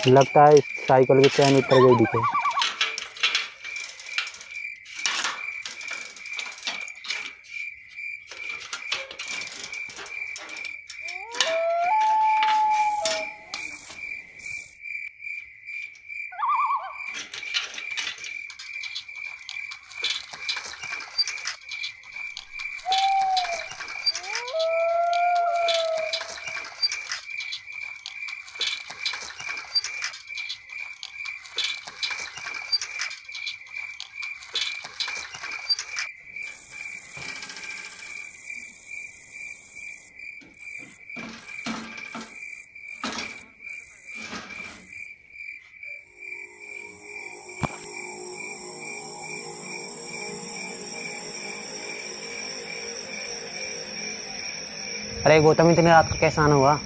लगता है इस साइकिल की चैन उतर गई दिखे। अरे गौतम, इतनी रात को कैसा आना हुआ?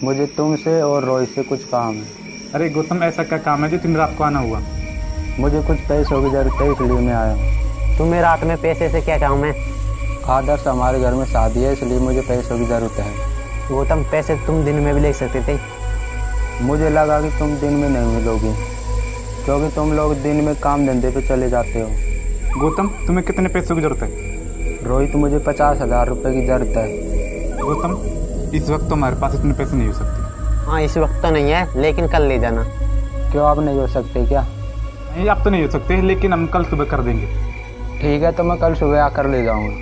मुझे तुमसे और रोहित से कुछ काम है। अरे गौतम, ऐसा क्या काम है जो इतनी रात को आना हुआ? मुझे कुछ पैसों की जरूरत है, इसलिए मैं आया। तुम्हें रात में पैसे से क्या काम है? आदर्श, हमारे घर में शादी है, इसलिए मुझे पैसों की जरूरत है। गौतम, पैसे तुम दिन में भी ले सकते थे। मुझे लगा कि तुम दिन में नहीं मिलोगी, क्योंकि तुम लोग दिन में काम धंधे पे चले जाते हो। गौतम, तुम्हें कितने पैसों की जरूरत है? रोहित, मुझे 50,000 रुपये की जरूरत है। गौतम, इस वक्त तो हमारे पास इतने पैसे नहीं हो सकते। हाँ, इस वक्त तो नहीं है, लेकिन कल ले जाना। क्यों, आप नहीं हो सकते क्या? नहीं, आप तो नहीं हो सकते, लेकिन हम कल सुबह कर देंगे। ठीक है, तो मैं कल सुबह आकर ले जाऊँगा।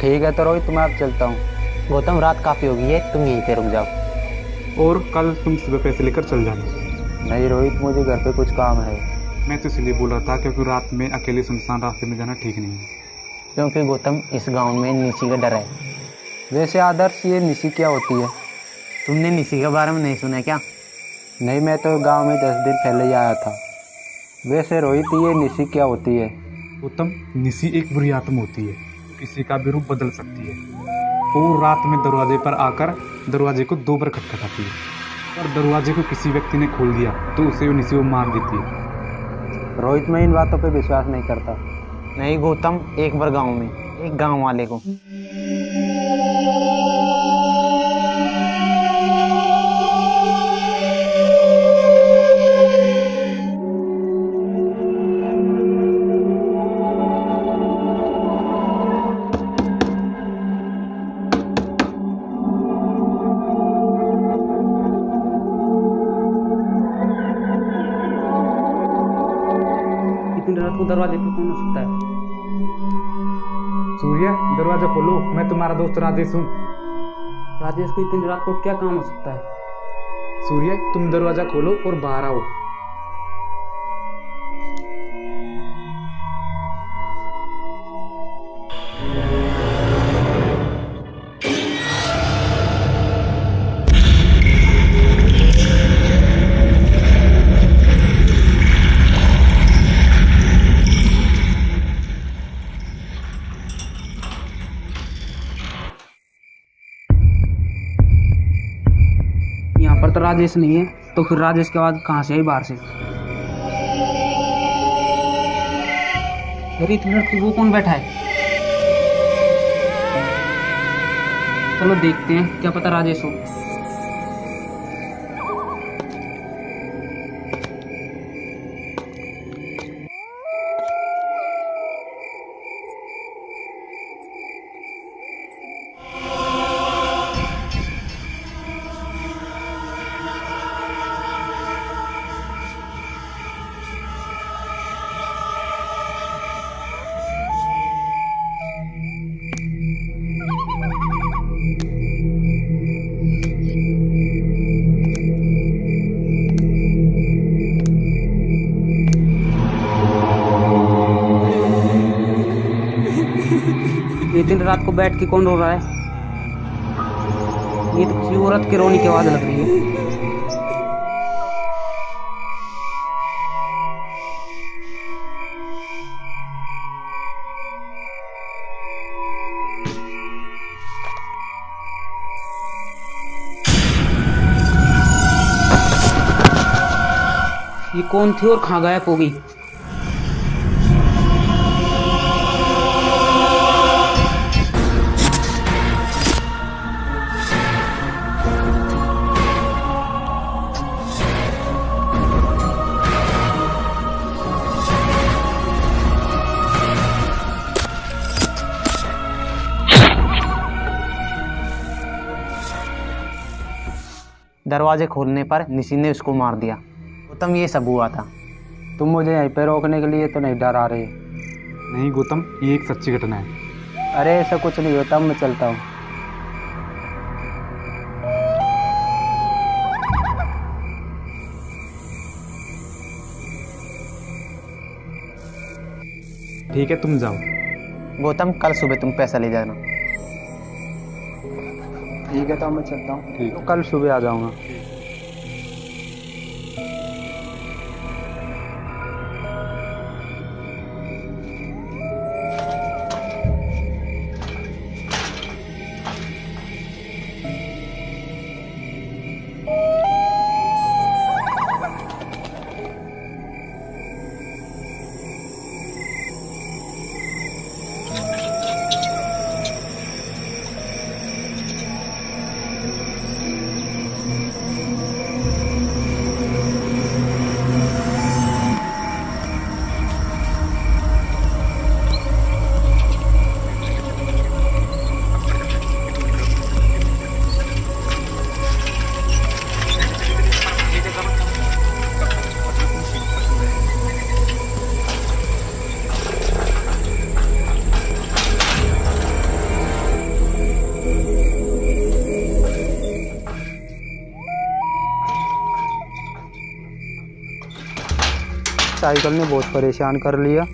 ठीक है, तो रोहित मैं अब चलता हूँ। गौतम, रात काफ़ी हो गई है, तुम यहीं पे रुक जाओ। और कल तुम सुबह पैसे लेकर चल जाना। नहीं रोहित, मुझे घर पे कुछ काम है। मैं तो इसलिए बोल रहा था क्योंकि रात में अकेले सुनसान रास्ते में जाना ठीक नहीं है। क्योंकि गौतम, इस गांव में निशी का डर है। वैसे आदर्श, ये निशी क्या होती है? तुमने निशी के बारे में नहीं सुना क्या? नहीं, मैं तो गांव में 10 दिन पहले ही आया था। वैसे रोहित, ये निशी क्या होती है? गौतम, निशी एक बुरी आत्मा होती है, किसी का भी रूप बदल सकती है। वो रात में दरवाजे पर आकर दरवाजे को 2 बार खटखटाती है, और दरवाजे को किसी व्यक्ति ने खोल दिया तो उसे वो निशी वो मार देती है। रोहित, मैं इन बातों पे विश्वास नहीं करता। नहीं गौतम, एक बार गांव में एक गांव वाले को इतनी रात को दरवाजे पे कौन हो सकता है? सूर्य, दरवाजा खोलो, मैं तुम्हारा दोस्त राजेश हूँ। राजेश को इतनी रात को क्या काम हो सकता है? सूर्य, तुम दरवाजा खोलो और बाहर आओ। यहाँ पर तो राजेश नहीं है, तो फिर राजेश के बाद कहाँ से आई बाहर से? अरे इतनी लड़की, वो कौन बैठा है? चलो देखते हैं, क्या पता राजेश हो। इतनी रात को बैठ के कौन रो रहा है? ये तो किसी औरत की रोने की आवाज लग रही है। ये कौन थी और कहाँ गायब हो गई? दरवाजे खोलने पर निसी ने उसको मार दिया। गौतम, ये सब हुआ था। तुम मुझे यहीं पे रोकने के लिए तो नहीं डरा रहे? नहीं गौतम, ये एक सच्ची घटना है। अरे ऐसा कुछ नहीं होता, मैं चलता हूँ। ठीक है, तुम जाओ। गौतम, कल सुबह तुम पैसा ले जाना। ठीक है, तो मैं चलता हूँ। ठीक। तो कल सुबह आ जाऊँगा। साइकिल ने बहुत परेशान कर लिया।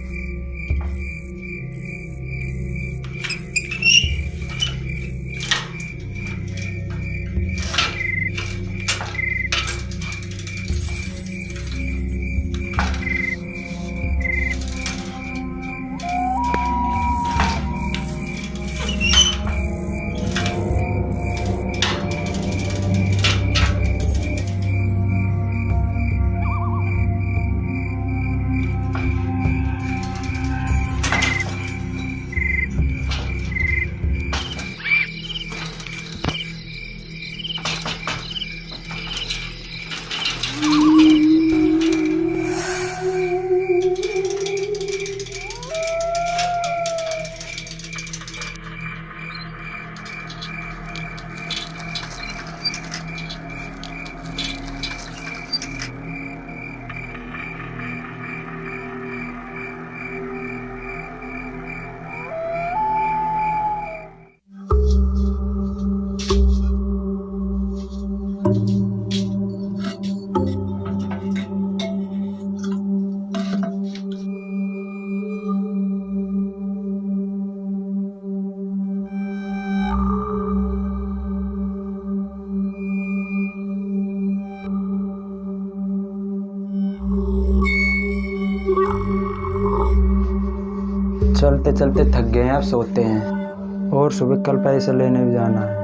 चलते चलते थक गए हैं, अब सोते हैं और सुबह कल पैसे लेने भी जाना है।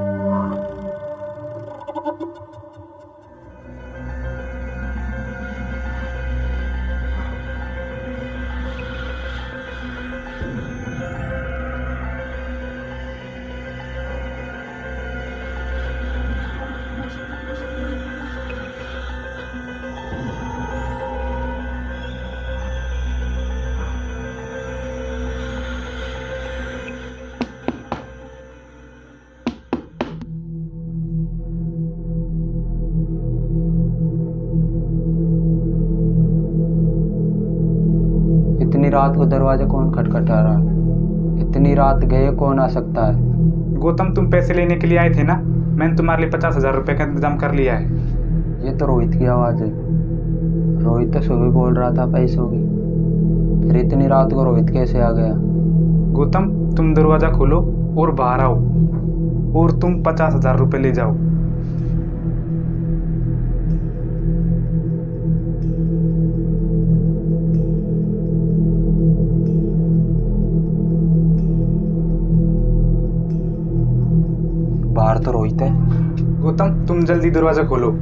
इतनी रात को दरवाजा कौन खटखटा रहा है? इतनी रात गए कौन आ सकता है? गौतम, तुम पैसे लेने के लिए आए थे ना? मैंने तुम्हारे लिए 50,000 रुपये का इंतजाम कर लिया है। ये तो रोहित की आवाज़ है। रोहित तो सुबह बोल रहा था पैसों की, फिर इतनी रात को रोहित कैसे आ गया? गौतम, तुम दरवाजा खोलो और बाहर आओ, और तुम 50,000 रुपये ले जाओ। बाहर तो रोहित है। गौतम, तुम जल्दी दरवाजा खोलो।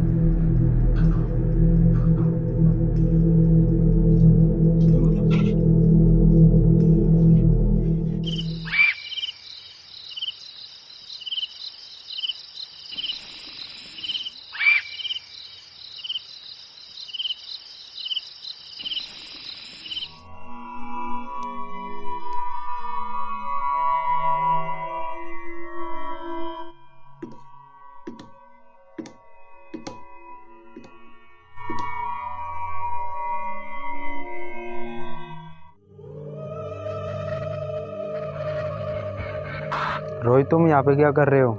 रोहित, तुम यहाँ पे क्या कर रहे हो?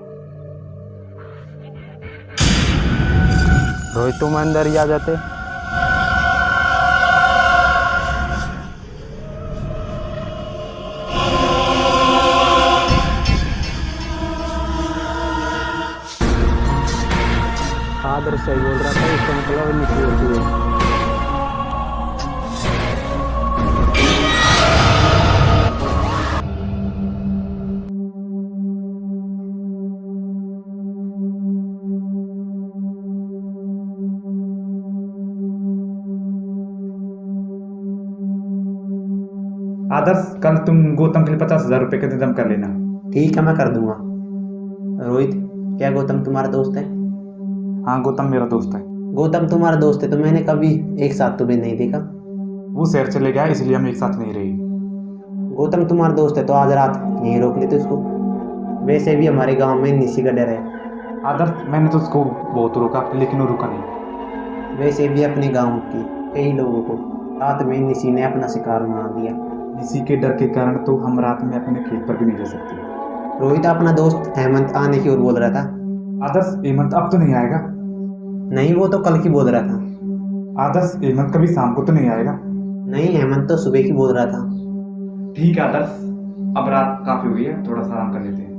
रोहित, तुम अंदर ही आ जाते। आदर सही बोल रहा था, इसका मतलब निकली होती है। आदर्श, कल तुम गौतम के लिए 50,000 रुपये का इंतजाम कर लेना। ठीक है, मैं कर दूंगा। रोहित, क्या गौतम तुम्हारा दोस्त है? हाँ, गौतम मेरा दोस्त है। गौतम तुम्हारा दोस्त है तो मैंने कभी एक साथ तुम्हें नहीं देखा। वो शहर चले गया, इसलिए हम एक साथ नहीं रहे। गौतम तुम्हारा दोस्त है तो आज रात यहीं रोक लेते उसको। वैसे भी हमारे गांव में निसी का डर है। आदर्श, मैंने तो उसको बहुत रोका, लेकिन वो रुका नहीं। वैसे भी अपने गांव की कई लोगों को रात में निसी ने अपना शिकार बना दिया। इसी के डर के कारण तो हम रात में अपने खेत पर भी नहीं जा सकते। रोहित, अपना दोस्त हेमंत आने की ओर बोल रहा था। आदर्श, हेमंत अब तो नहीं आएगा। नहीं, वो तो कल की बोल रहा था। आदर्श, हेमंत कभी शाम को तो नहीं आएगा। नहीं, हेमंत तो सुबह की बोल रहा था। ठीक है आदर्श, अब रात काफी हुई है, थोड़ा सा आराम कर लेते हैं।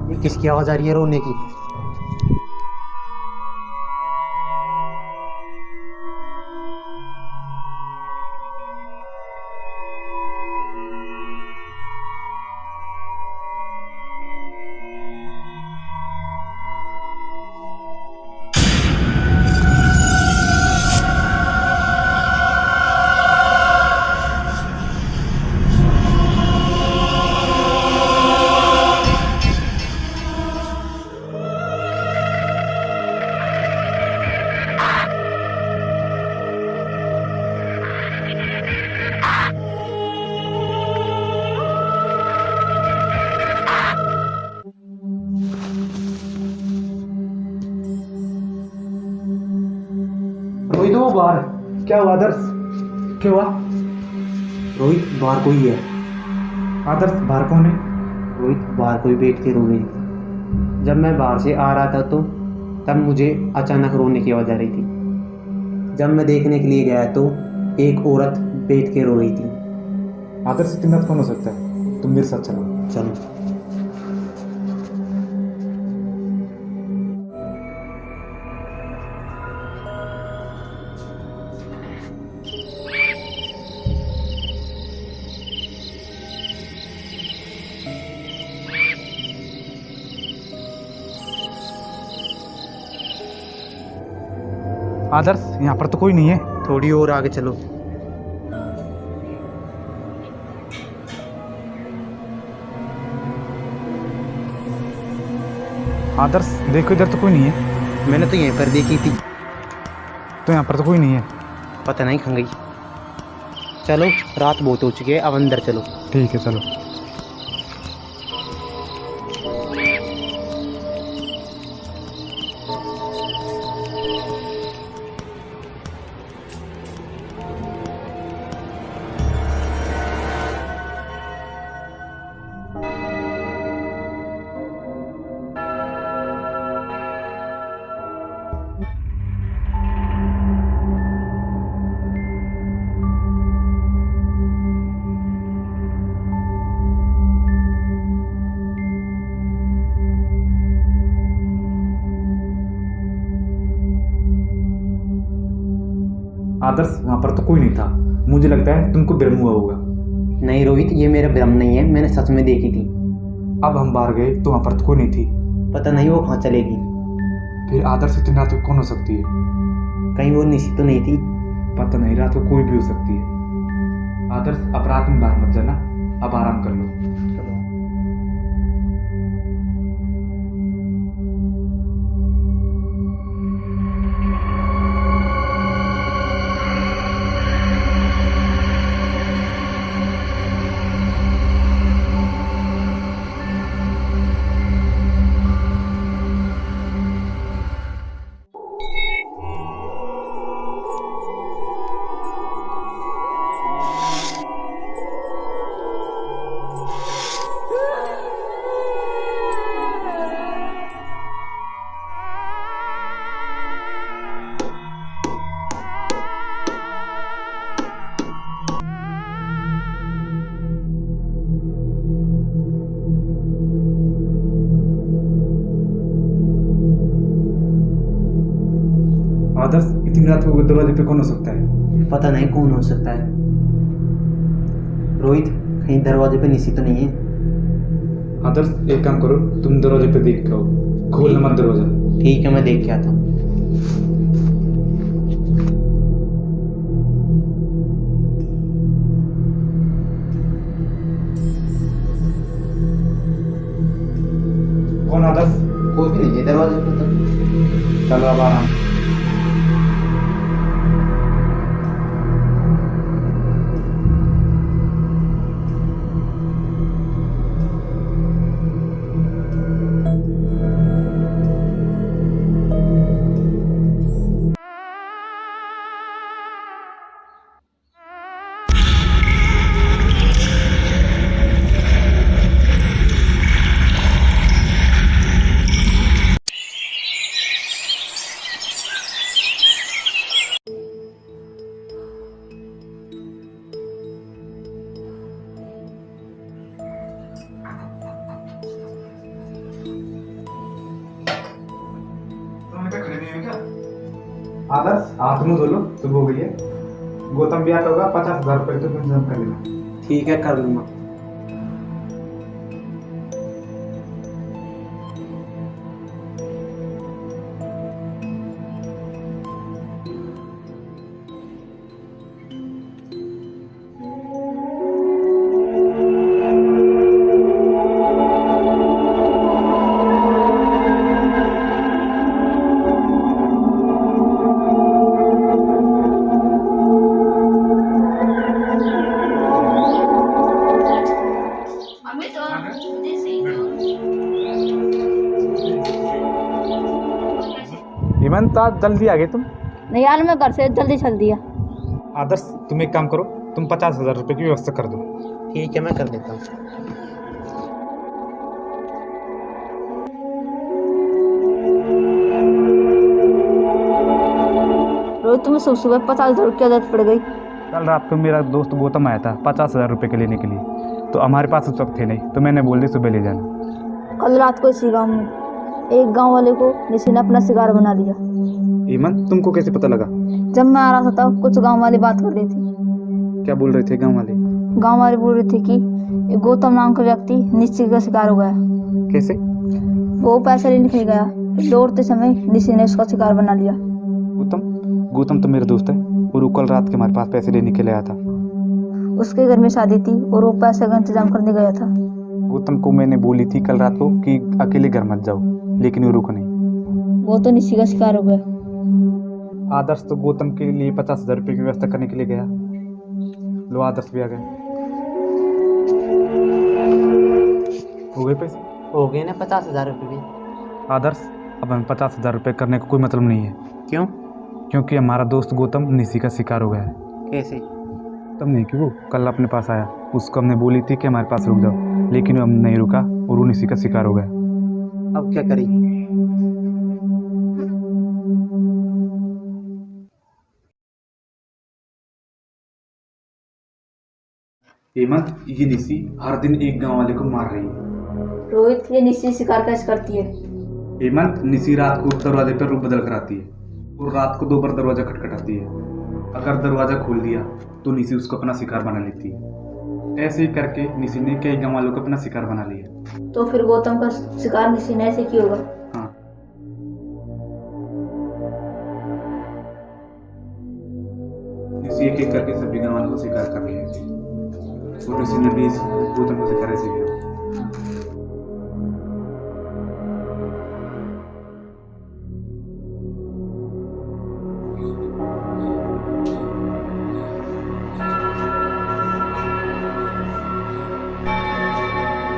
ये किसकी आवाज आ रही है रोने की? रोहित, वो बाहर। क्या हुआ आदर्श? क्या हुआ? रोहित, बाहर कोई है। आदर्श, बाहर कौन है? रोहित बाहर कोई बैठ के रो रही थी। जब मैं बाहर से आ रहा था तो तब मुझे अचानक रोने की आवाज़ आ रही थी। जब मैं देखने के लिए गया तो एक औरत बैठ के रो रही थी। आदर्श इतनी रात कौन हो सकता है? तुम मेरे साथ चलो। चलो। आदर्श, यहाँ पर तो कोई नहीं है। थोड़ी और आगे चलो। आदर्श देखो, इधर तो कोई नहीं है। मैंने तो यहीं पर देखी थी। तो यहाँ पर तो कोई नहीं है। पता नहीं कहाँ गई। चलो, रात बहुत हो चुकी है, अब अंदर चलो। ठीक है, चलो। आदर्श, वहाँ पर तो कोई नहीं था। मुझे लगता है तुमको भ्रम हुआ होगा। नहीं रोहित, ये मेरा भ्रम नहीं है, मैंने सच में देखी थी। अब हम बाहर गए तो वहाँ पर तो कोई नहीं थी। पता नहीं वो कहाँ चलेगी। फिर आदर्श इतनी रात को कौन हो सकती है? कहीं वो निशी तो नहीं थी? पता नहीं, रात को कोई भी हो सकती है। आदर्श, अब रात में बाहर मत जाना, अब आराम कर लो। आदर्श, इतनी रात को दरवाजे पे कौन हो सकता है? पता नहीं कौन हो सकता है। रोहित, कहीं दरवाजे पे निशी तो नहीं है? आदर्श, एक काम करो, तुम दरवाजे पे देख के आओ। खोलना मत दरवाजा। ठीक है, मैं देख के आता हूँ। कौन आदर्श? कोई भी नहीं है दरवाजे पे तो। चलो अब आराम। आदर्श, हाथ मुंह धो लो, सुबह हो गई है। गौतम भी आता होगा, 50,000 रुपये तो इंतजाम कर लेना। ठीक है, कर लूँगा। हेमंत, आज जल्दी आ गए तुम। नहीं यार, मैं घर से जल्दी चल दिया। आदर्श, तुम एक काम करो, तुम 50,000 रुपये की व्यवस्था कर दो। ठीक है, मैं कर देता हूँ। रोहित तुम्हें सुबह सुबह 50,000 की आदत पड़ गई। कल रात को मेरा दोस्त गौतम आया था 50,000 रुपये के लेने के लिए, तो हमारे पास उस वक्त थे नहीं, तो मैंने बोल दी सुबह ले जाना। कल रात को इसी गांव में एक गांव वाले को निसी ने अपना शिकार बना लिया। हेमंत, तुमको कैसे पता लगा? जब मैं आ रहा था तब कुछ गांव वाले बात कर रही थी। क्या बोल रहे थे गाँव वाले? गांव वाले बोल रहे थे कि एक गौतम नाम का व्यक्ति निसी का शिकार हो गया। कैसे? वो पैसे लेने के लिए गया, दौड़ते समय निसी ने उसका शिकार बना लिया। गौतम तो मेरा दोस्त है और वो कल रात के हमारे पास पैसे लेने के लिए आया था। उसके घर में शादी थी और वो पैसे का इंतजाम करने गया था। गौतम को मैंने बोली थी कल रात को कि अकेले घर मत जाओ, लेकिन वो रुका नहीं। वो तो निसी का शिकार हो गया। आदर्श तो गौतम के लिए 50,000 रुपये की व्यवस्था करने के लिए गया। लो, आदर्श भी आ गया। हो गए पैसे? हो गए ना 50,000 रुपये भी। आदर्श, अब हमें 50,000 रुपये करने का कोई मतलब नहीं है। क्यों? क्योंकि हमारा दोस्त गौतम निसी का शिकार हो गया है। कैसे? तब नहीं कि वो कल अपने पास आया, उसको हमने बोली थी कि हमारे पास रुक जाओ, लेकिन वो हम नहीं रुका और वो निसी का शिकार हो गया। अब क्या करें? हेमंत, ये निसी हर दिन एक गांव वाले को मार रही है। रोहित, ये निसी शिकार कैसे करती है? हेमंत, निसी रात को दरवाजे पर रूप बदल कर आती है और रात को 2 बार दरवाजा खटखटाती है। अगर दरवाजा खोल दिया तो निसी उसको अपना शिकार बना लेती है। ऐसे ही करके निसी ने कई गांव वालों को अपना शिकार बना लिया। तो फिर गौतम का शिकार निसी ने ऐसे क्यों होगा? हाँ, निसी एक एक करके सभी गांव वालों को शिकार कर लिया है और निसी ने भी गौतम को शिकार ऐसे किया।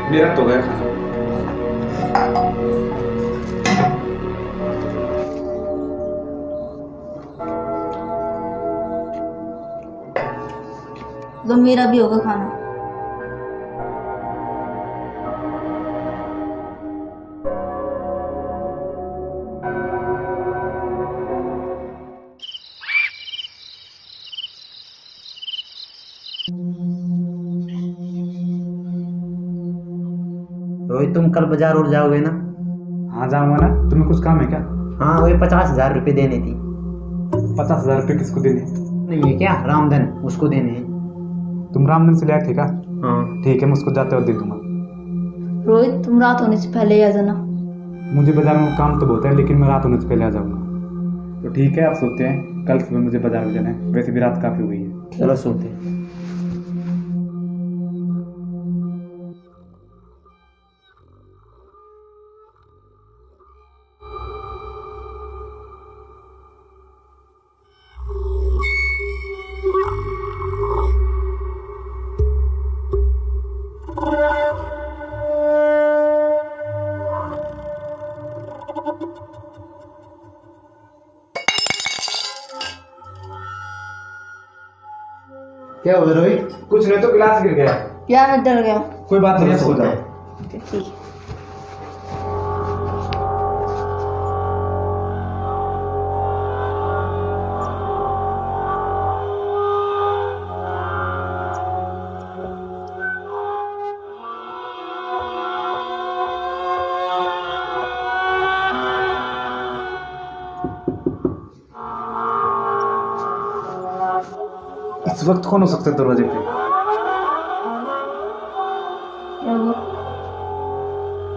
मेरा तो गया खाना। तो मेरा भी होगा खाना। रोहित, तुम कल बाजार और जाओगे ना? हाँ, जाऊँगा ना। तुम्हें कुछ काम है क्या? हाँ, वही 50,000 रुपये देने थी। 50,000 रुपये किसको देने? नहीं है क्या? रामधन, उसको देने हैं। तुम रामधन से लाए थे क्या? हाँ। ठीक है, मैं उसको जाते हुए दे दूंगा। रोहित, तुम रात होने से पहले ही आ जाना। मुझे बाजार में काम तो बहुत है, लेकिन मैं रात होने से पहले आ जाऊंगा। तो ठीक है, आप सोते हैं। कल सुबह मुझे बाजार में जाना है, वैसे भी रात काफ़ी हो गई है। चलो सोते हैं। क्या हुआ रोहित? कुछ नहीं, तो गिलास गिर गया। क्या मैं डर गया? कोई बात नहीं, सो जाओ। ठीक है। इस वक्त कौन हो सकता है दरवाजे पे?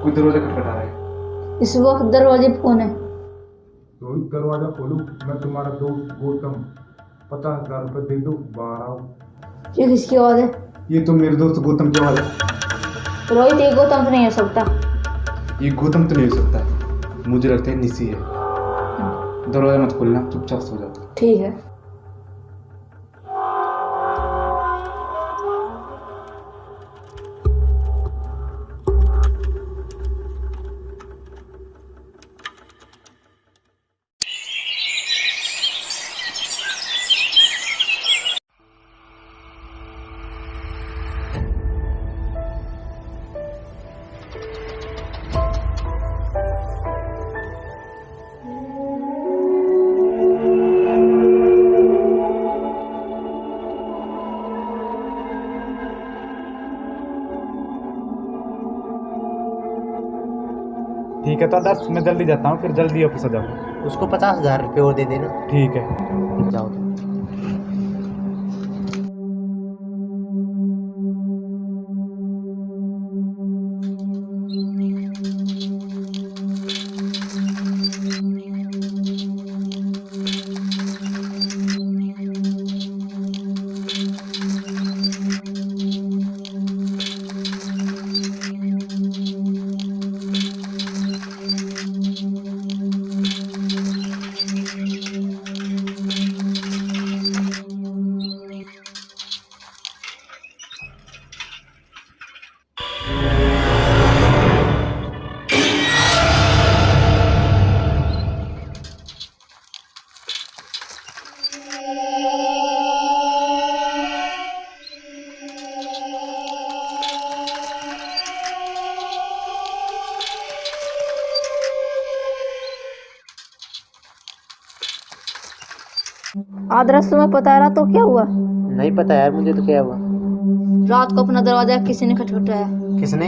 कोई दरवाजा खटखटा रहा है। इस वक्त दरवाजे पे कौन है? रोहित, दरवाजा खोलो। मैं तुम्हारा दोस्त गौतम। 50,000 रुपये दे दो, बाहर आओ। ये किसकी आवाज है? ये तो मेरे दोस्त गौतम की आवाज़ है। रोहित, ये गौतम तो नहीं हो सकता। ये गौतम तो नहीं हो सकता, मुझे लगता है निसी है। दरवाजा मत खोलना, चुपचाप सो जाओ। ठीक है। ठीक है तो आदर्श, मैं जल्दी जाता हूँ, फिर जल्दी ऑफिस आ जाऊँ। उसको 50,000 रुपये और दे देना। ठीक है। जाओ तुम। आदर्श तुम्हें पता है तो क्या हुआ? नहीं पता यार मुझे तो क्या हुआ। रात को अपना दरवाजा किसी ने खटखटाया। किसने?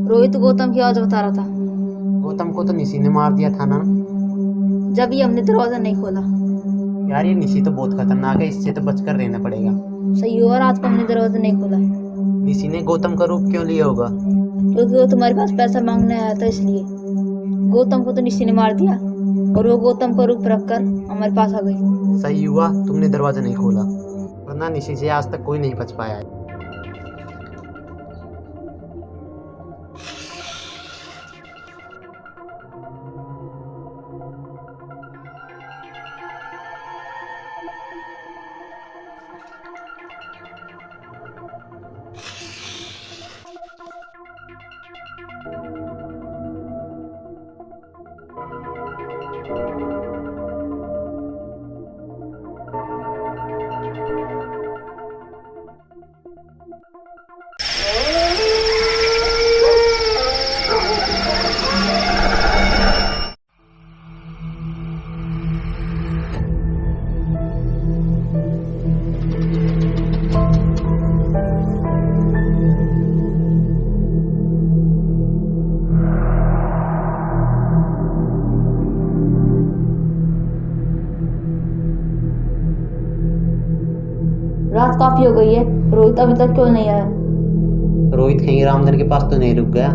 रोहित गौतम की आवाज बता रहा था। गौतम को तो निशी ने मार दिया था ना। जब ये हमने दरवाजा नहीं खोला। यार ये निशी तो बहुत खतरनाक है, इससे तो बचकर रहना पड़ेगा। सही हुआ रात को हमने दरवाजा नहीं खोला। निशी ने गौतम का रूप क्यों लिया होगा? क्योंकि वो तुम्हारे पास पैसा मांगने आया था इसलिए। गौतम को तो निशी ने मार दिया और वो गौतम को रूप रखकर हमारे पास आ गई। सही हुआ तुमने दरवाजा नहीं खोला, वरना निशी से आज तक कोई नहीं बच पाया है। रात काफी हो गई है, रोहित अभी तक क्यों नहीं आया? रोहित कहीं रामधन के पास तो नहीं रुक गया?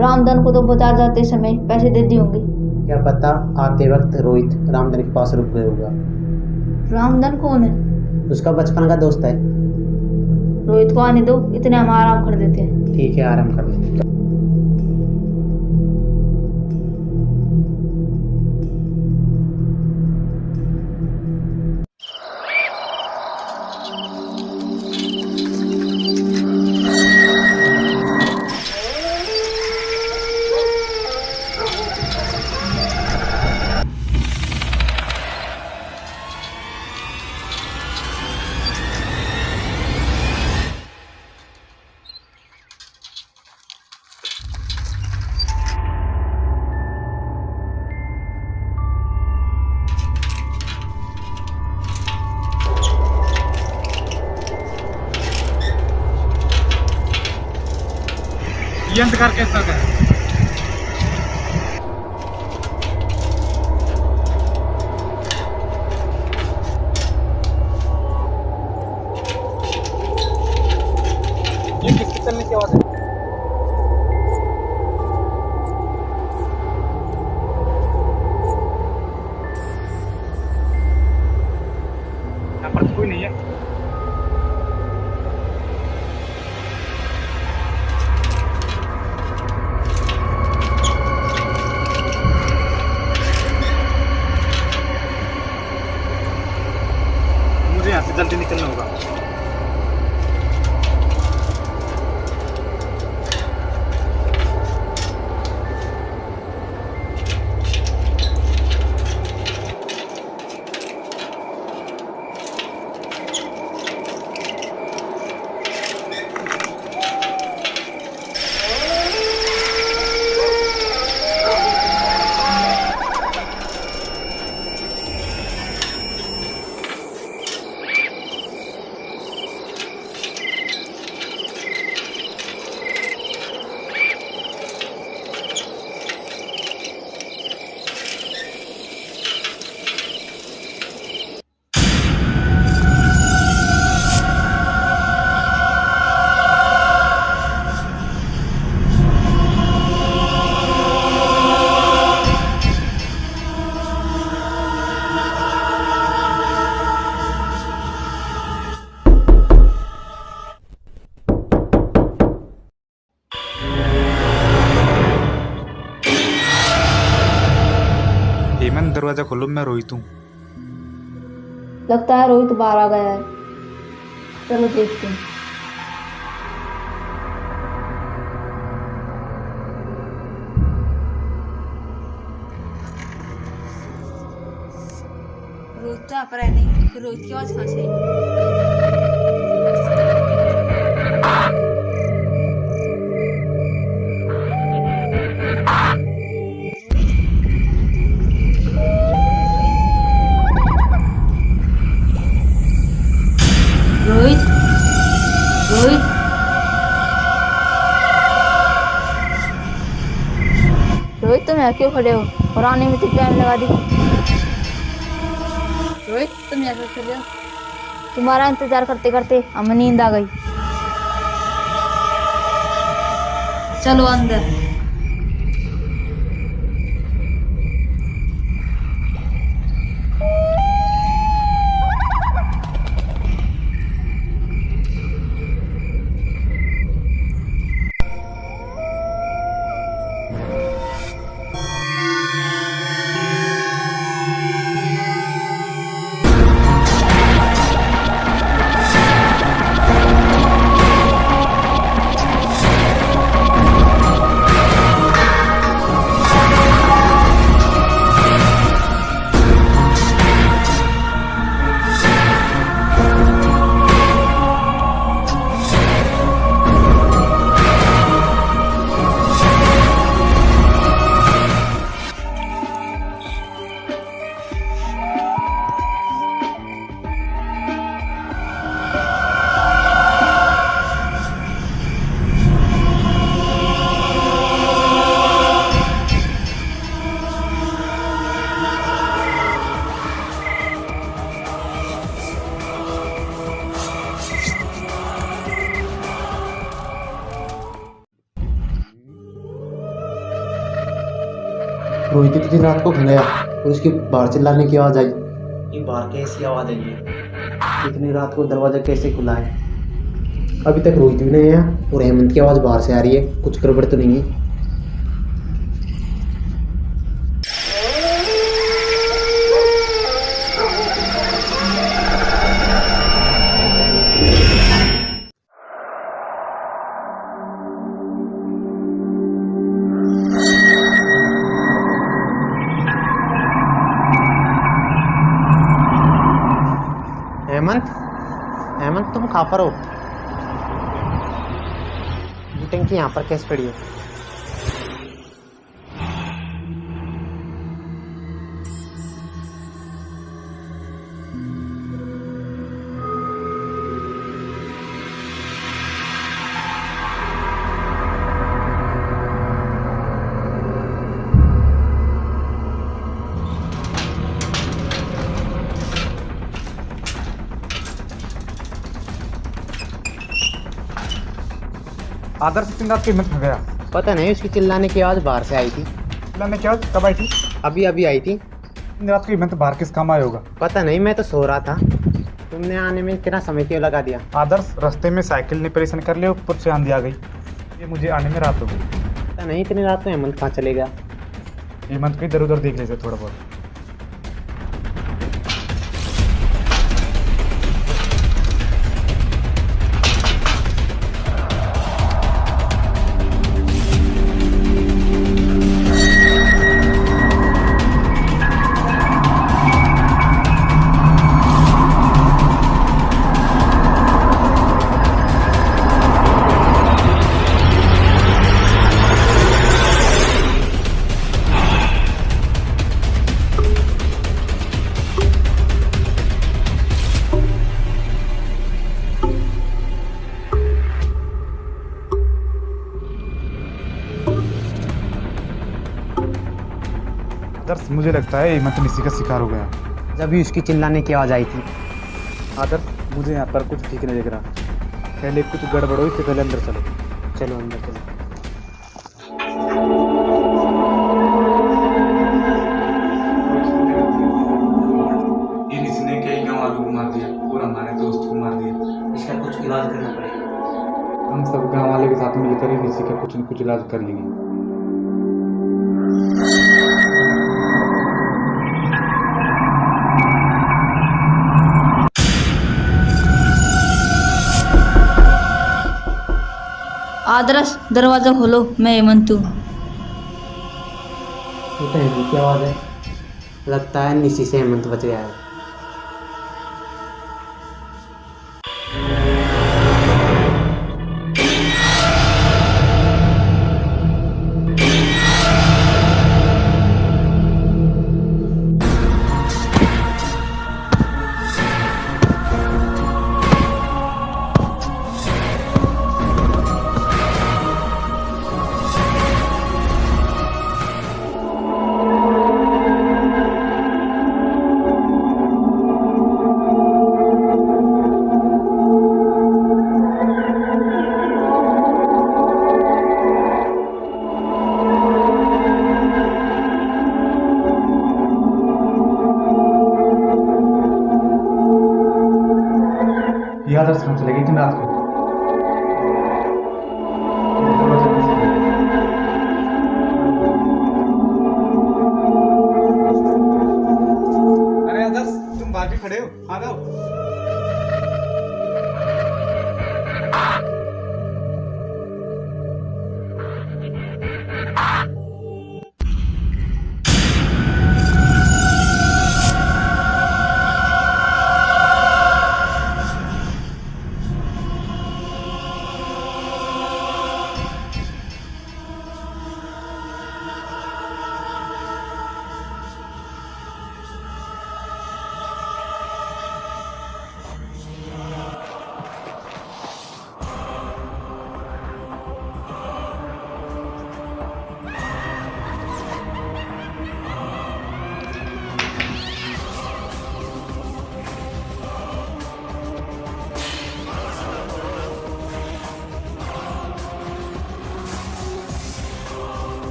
रामधन को तो बाजार जाते समय पैसे दे दिए होंगे। क्या पता आते वक्त रोहित रामधन के पास रुक गया होगा। रामधन कौन है? उसका बचपन का दोस्त है। रोहित को आने दो, इतने हम आराम कर देते हैं। ठीक है आराम कर ले। ये अंधकार कैसा है? ये किसके चलने की आवाज है? यहाँ पर तो कोई नहीं है। मुझे यहाँ से जल्दी निकलना होगा। तुम दरवाजा खोलो, मैं रोहित हूँ। लगता है रोहित बाहर आ गया है। चलो देखते हैं। रोहित तो यहाँ पर है नहीं, फिर रोहित की आवाज कहाँ से आई? रोहित, रोहित, रोहित तुम यहाँ क्यों खड़े हो और आने में इतनी टाइम लगा दी? रोहित तुम यहाँ क्यों खड़े हो? तुम्हारा इंतजार करते करते हमें नींद आ गई। चलो अंदर। रोहित इतनी रात को गया और उसके बाहर चिल्लाने की आवाज़ आई। ये बाहर कैसी आवाज़ आई है? इतनी रात को दरवाज़ा कैसे खुला है? अभी तक रोहित भी नहीं आया और हेमंत की आवाज़ बाहर से आ रही है। कुछ गड़बड़ तो नहीं है? हेमंत, हेमंत तुम कहाँ पर हो? ये टंकी यहाँ पर कैसे पड़ी है? आदर्श इतनी रात की हिम्मत हो गया? पता नहीं, उसकी चिल्लाने की आवाज़ बाहर से आई थी। चिल्लाने की आवाज कब आई थी? अभी अभी आई थी। इतनी रात की हिम्मत बाहर किस काम आया होगा? पता नहीं, मैं तो सो रहा था। तुमने आने में इतना समय क्यों लगा दिया? आदर्श रास्ते में साइकिल ने परेशान कर लिया, ऊपर से आंधी आ गई, ये मुझे आने में रात हो गई। पता नहीं इतनी रात में हेमंत कहाँ चलेगा। हेमंत को इधर उधर देख लेते थोड़ा बहुत। आदर्श मुझे लगता है हेमंत किसी का शिकार हो गया। जब भी उसकी चिल्लाने की आवाज़ आई थी। आदर्श मुझे यहाँ पर कुछ ठीक नहीं लग रहा, पहले कुछ गड़बड़ हो, इससे पहले अंदर चलो। चलो अंदर चलो। ये किसने कई गाँव वालों को मार दिया और हमारे दोस्त को मार दिया। इसका कुछ इलाज करना पड़ेगा। हम सब गाँव वाले के साथ मिलकर ही किसी का कुछ न कुछ इलाज कर लेंगे। आदर्श दरवाजा खोलो, मैं हेमंत हूँ। ये तो हेमंत की आवाज़ है। लगता है निशी से हेमंत बच गया है।